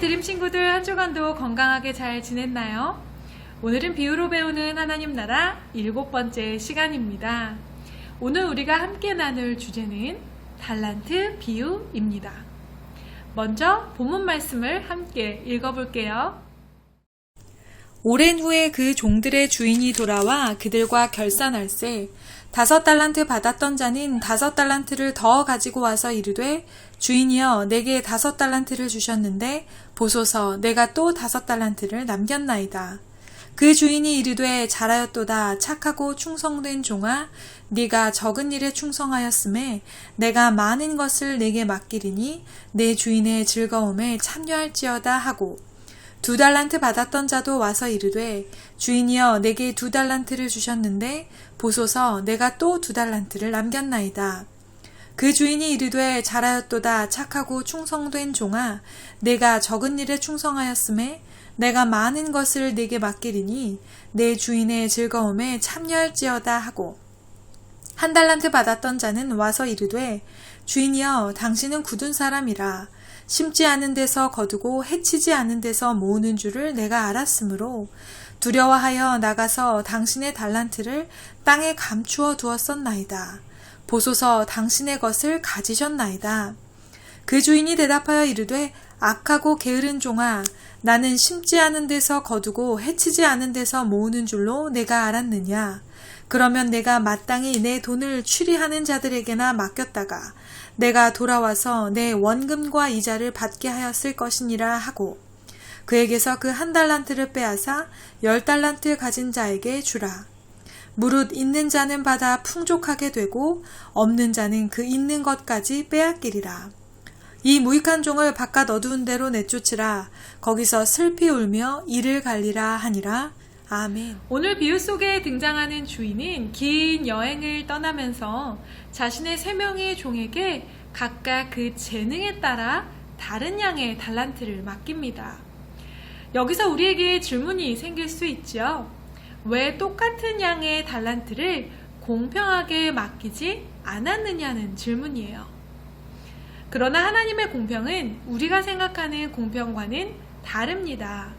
드림 친구들 한 주간도 건강하게 잘 지냈나요? 오늘은 비유로 배우는 하나님 나라 7번째 시간입니다. 오늘 우리가 함께 나눌 주제는 달란트 비유입니다. 먼저 본문 말씀을 함께 읽어볼게요. 오랜 후에 그 종들의 주인이 돌아와 그들과 결산할세 5달란트 받았던 자는 5달란트를 더 가지고 와서 이르되 주인이여 내게 5달란트를 주셨는데 보소서 내가 또 5달란트를 남겼나이다. 그 주인이 이르되 잘하였도다 착하고 충성된 종아 네가 적은 일에 충성하였음에 내가 많은 것을 내게 맡기리니 내 주인의 즐거움에 참여할지어다 하고 2달란트 받았던 자도 와서 이르되 주인이여 내게 2달란트를 주셨는데 보소서 내가 또 2달란트를 남겼나이다. 그 주인이 이르되 잘하였도다 착하고 충성된 종아 내가 적은 일에 충성하였음에 내가 많은 것을 네게 맡기리니 내 주인의 즐거움에 참여할지어다 하고 1달란트 받았던 자는 와서 이르되 주인이여 당신은 굳은 사람이라 심지 않은 데서 거두고 해치지 않은 데서 모으는 줄을 내가 알았으므로 두려워하여 나가서 당신의 달란트를 땅에 감추어 두었었나이다. 보소서 당신의 것을 가지셨나이다. 그 주인이 대답하여 이르되 악하고 게으른 종아 나는 심지 않은 데서 거두고 해치지 않은 데서 모으는 줄로 내가 알았느냐. 그러면 내가 마땅히 내 돈을 추리하는 자들에게나 맡겼다가 내가 돌아와서 내 원금과 이자를 받게 하였을 것이니라 하고 그에게서 그 1달란트를 빼앗아 10달란트 가진 자에게 주라. 무릇 있는 자는 받아 풍족하게 되고 없는 자는 그 있는 것까지 빼앗기리라. 이 무익한 종을 바깥 어두운 데로 내쫓으라. 거기서 슬피 울며 이를 갈리라 하니라. 아멘. 오늘 비유 속에 등장하는 주인은 긴 여행을 떠나면서 자신의 3명의 종에게 각각 그 재능에 따라 다른 양의 달란트를 맡깁니다. 여기서 우리에게 질문이 생길 수 있죠. 왜 똑같은 양의 달란트를 공평하게 맡기지 않았느냐는 질문이에요. 그러나 하나님의 공평은 우리가 생각하는 공평과는 다릅니다.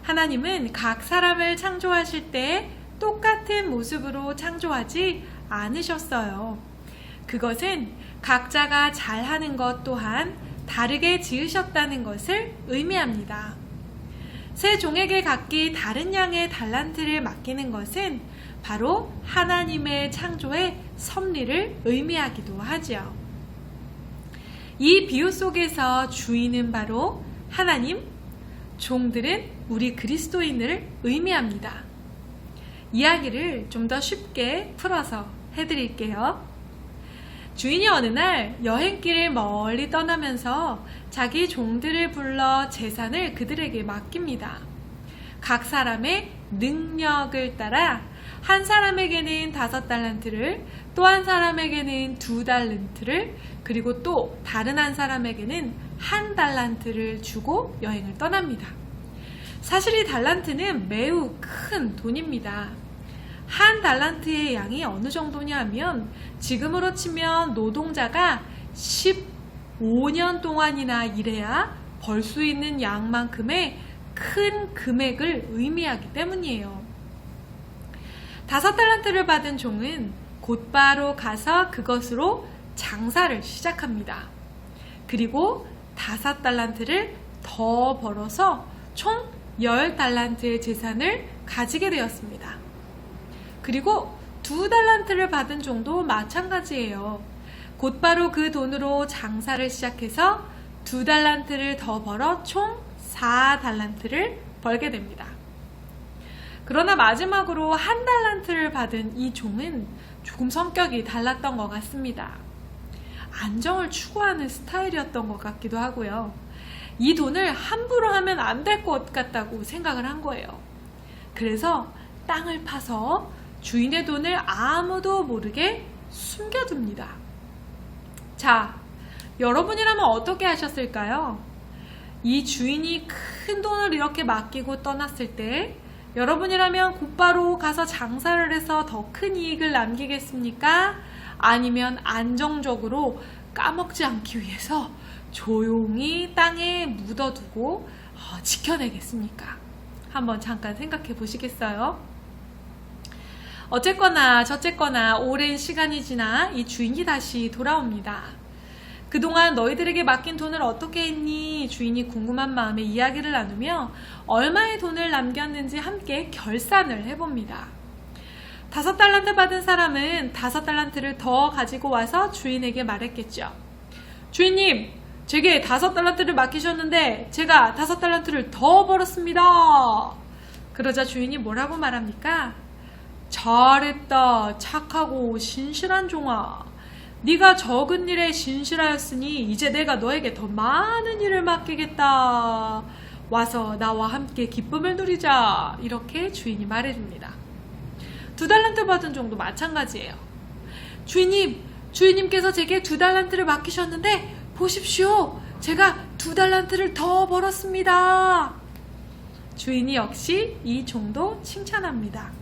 하나님은 각 사람을 창조하실 때 똑같은 모습으로 창조하지 않으셨어요. 그것은 각자가 잘하는 것 또한 다르게 지으셨다는 것을 의미합니다. 세 종에게 각기 다른 양의 달란트를 맡기는 것은 바로 하나님의 창조의 섭리를 의미하기도 하지요. 이 비유 속에서 주인은 바로 하나님, 종들은 우리 그리스도인을 의미합니다. 이야기를 좀 더 쉽게 풀어서 해드릴게요. 주인이 어느 날 여행길을 멀리 떠나면서 자기 종들을 불러 재산을 그들에게 맡깁니다. 각 사람의 능력을 따라 한 사람에게는 5달란트를 또 한 사람에게는 2달란트를 그리고 또 다른 한 사람에게는 1달란트를 주고 여행을 떠납니다. 사실 이 달란트는 매우 큰 돈입니다. 1달란트의 양이 어느 정도냐 하면 지금으로 치면 노동자가 15년 동안이나 일해야 벌 수 있는 양만큼의 큰 금액을 의미하기 때문이에요. 5달란트를 받은 종은 곧바로 가서 그것으로 장사를 시작합니다. 그리고 5달란트를 더 벌어서 총 10달란트의 재산을 가지게 되었습니다. 그리고 2달란트를 받은 종도 마찬가지예요. 곧바로 그 돈으로 장사를 시작해서 2달란트를 더 벌어 총 4달란트를 벌게 됩니다. 그러나 마지막으로 1달란트를 받은 이 종은 조금 성격이 달랐던 것 같습니다. 안정을 추구하는 스타일이었던 것 같기도 하고요. 이 돈을 함부로 하면 안 될 것 같다고 생각을 한 거예요. 그래서 땅을 파서 주인의 돈을 아무도 모르게 숨겨둡니다. 자, 여러분이라면 어떻게 하셨을까요? 이 주인이 큰 돈을 이렇게 맡기고 떠났을 때 여러분이라면 곧바로 가서 장사를 해서 더 큰 이익을 남기겠습니까? 아니면 안정적으로 까먹지 않기 위해서 조용히 땅에 묻어두고 지켜내겠습니까? 한번 잠깐 생각해 보시겠어요? 어쨌거나 저쨌거나 오랜 시간이 지나 이 주인이 다시 돌아옵니다. 그동안 너희들에게 맡긴 돈을 어떻게 했니? 주인이 궁금한 마음에 이야기를 나누며 얼마의 돈을 남겼는지 함께 결산을 해봅니다. 5달란트 받은 사람은 5달란트를 더 가지고 와서 주인에게 말했겠죠. 주인님, 제게 5달란트를 맡기셨는데 제가 5달란트를 더 벌었습니다. 그러자 주인이 뭐라고 말합니까? 잘했다, 착하고 신실한 종아. 네가 적은 일에 신실하였으니 이제 내가 너에게 더 많은 일을 맡기겠다. 와서 나와 함께 기쁨을 누리자. 이렇게 주인이 말해줍니다. 2달란트 받은 종도 마찬가지예요. 주인님께서 제게 2달란트를 맡기셨는데 보십시오. 제가 2달란트를 더 벌었습니다. 주인이 역시 이 종도 칭찬합니다.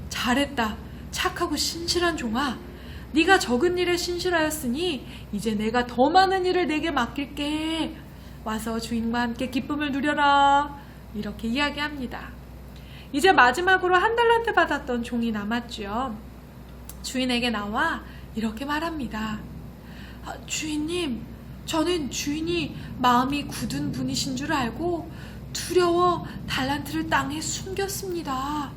잘했다, 착하고 신실한 종아. 네가 적은 일에 신실하였으니 이제 내가 더 많은 일을 내게 맡길게. 와서 주인과 함께 기쁨을 누려라. 이렇게 이야기합니다. 이제 마지막으로 1달란트 받았던 종이 남았죠. 주인에게 나와 이렇게 말합니다. 주인님, 저는 주인이 마음이 굳은 분이신 줄 알고 두려워 달란트를 땅에 숨겼습니다.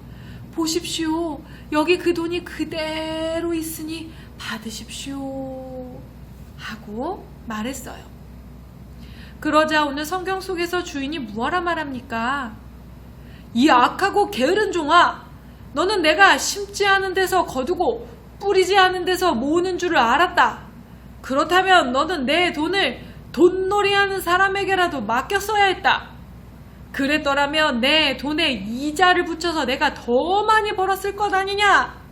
보십시오. 여기 그 돈이 그대로 있으니 받으십시오. 하고 말했어요. 그러자 오늘 성경 속에서 주인이 무엇라 말합니까? 이 악하고 게으른 종아, 너는 내가 심지 않은 데서 거두고 뿌리지 않은 데서 모으는 줄을 알았다. 그렇다면 너는 내 돈을 돈놀이하는 사람에게라도 맡겼어야 했다. 그랬더라면 내 돈에 이자를 붙여서 내가 더 많이 벌었을 것 아니냐?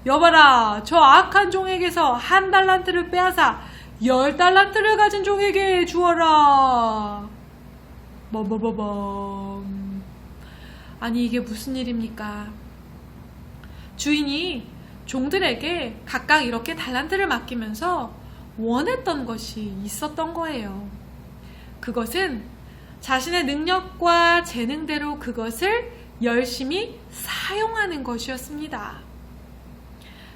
여봐라, 저 악한 종에게서 1달란트를 빼앗아 10달란트를 가진 종에게 주어라. 아니, 이게 무슨 일입니까? 주인이 종들에게 각각 이렇게 달란트를 맡기면서 원했던 것이 있었던 거예요. 그것은 자신의 능력과 재능대로 그것을 열심히 사용하는 것이었습니다.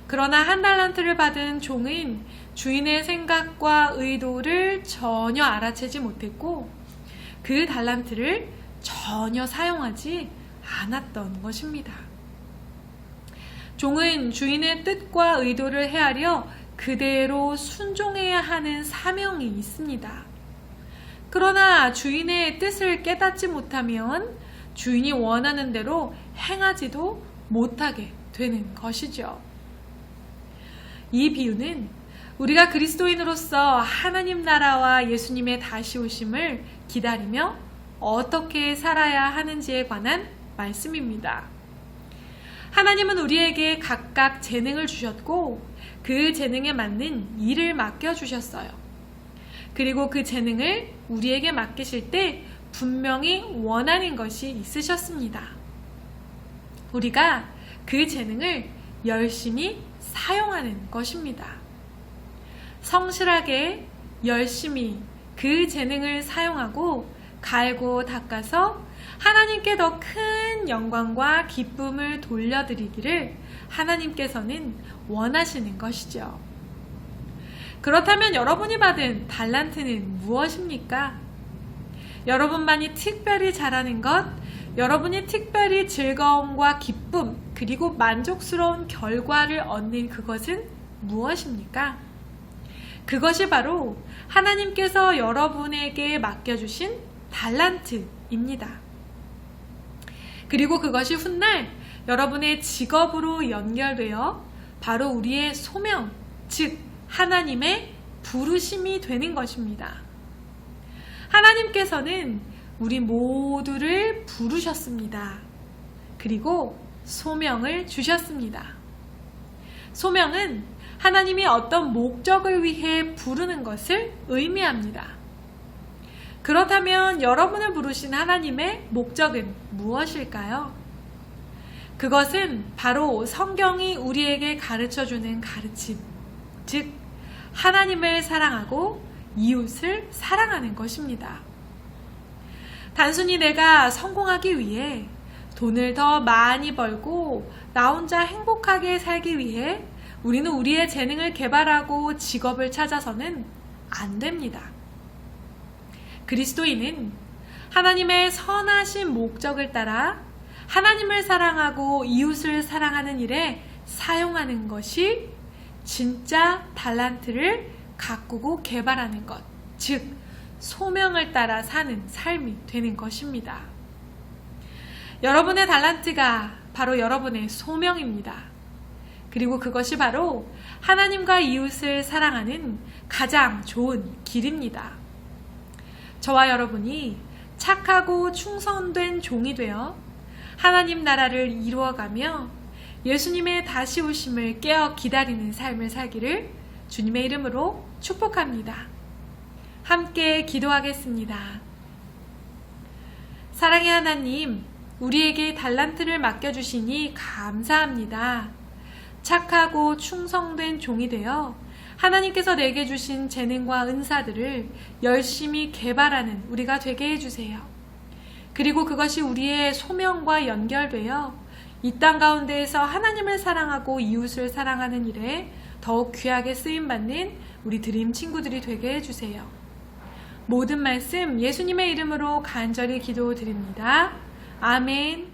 그러나 1달란트를 받은 종은 주인의 생각과 의도를 전혀 알아채지 못했고 그 달란트를 전혀 사용하지 않았던 것입니다. 종은 주인의 뜻과 의도를 헤아려 그대로 순종해야 하는 사명이 있습니다. 그러나 주인의 뜻을 깨닫지 못하면 주인이 원하는 대로 행하지도 못하게 되는 것이죠. 이 비유는 우리가 그리스도인으로서 하나님 나라와 예수님의 다시 오심을 기다리며 어떻게 살아야 하는지에 관한 말씀입니다. 하나님은 우리에게 각각 재능을 주셨고 그 재능에 맞는 일을 맡겨주셨어요. 그리고 그 재능을 우리에게 맡기실 때 분명히 원하는 것이 있으셨습니다. 우리가 그 재능을 열심히 사용하는 것입니다. 성실하게 열심히 그 재능을 사용하고 갈고 닦아서 하나님께 더 큰 영광과 기쁨을 돌려드리기를 하나님께서는 원하시는 것이죠. 그렇다면 여러분이 받은 달란트는 무엇입니까? 여러분만이 특별히 잘하는 것, 여러분이 특별히 즐거움과 기쁨, 그리고 만족스러운 결과를 얻는 그것은 무엇입니까? 그것이 바로 하나님께서 여러분에게 맡겨주신 달란트입니다. 그리고 그것이 훗날 여러분의 직업으로 연결되어 바로 우리의 소명, 즉 하나님의 부르심이 되는 것입니다. 하나님께서는 우리 모두를 부르셨습니다. 그리고 소명을 주셨습니다. 소명은 하나님이 어떤 목적을 위해 부르는 것을 의미합니다. 그렇다면 여러분을 부르신 하나님의 목적은 무엇일까요? 그것은 바로 성경이 우리에게 가르쳐주는 가르침, 즉 하나님을 사랑하고 이웃을 사랑하는 것입니다. 단순히 내가 성공하기 위해 돈을 더 많이 벌고 나 혼자 행복하게 살기 위해 우리는 우리의 재능을 개발하고 직업을 찾아서는 안 됩니다. 그리스도인은 하나님의 선하신 목적을 따라 하나님을 사랑하고 이웃을 사랑하는 일에 사용하는 것이 진짜 달란트를 가꾸고 개발하는 것, 즉 소명을 따라 사는 삶이 되는 것입니다. 여러분의 달란트가 바로 여러분의 소명입니다. 그리고 그것이 바로 하나님과 이웃을 사랑하는 가장 좋은 길입니다. 저와 여러분이 착하고 충성된 종이 되어 하나님 나라를 이루어가며 예수님의 다시 오심을 깨어 기다리는 삶을 살기를 주님의 이름으로 축복합니다. 함께 기도하겠습니다. 사랑의 하나님, 우리에게 달란트를 맡겨주시니 감사합니다. 착하고 충성된 종이 되어 하나님께서 내게 주신 재능과 은사들을 열심히 개발하는 우리가 되게 해주세요. 그리고 그것이 우리의 소명과 연결되어 이 땅 가운데에서 하나님을 사랑하고 이웃을 사랑하는 일에 더욱 귀하게 쓰임받는 우리 드림 친구들이 되게 해주세요. 모든 말씀 예수님의 이름으로 간절히 기도드립니다. 아멘.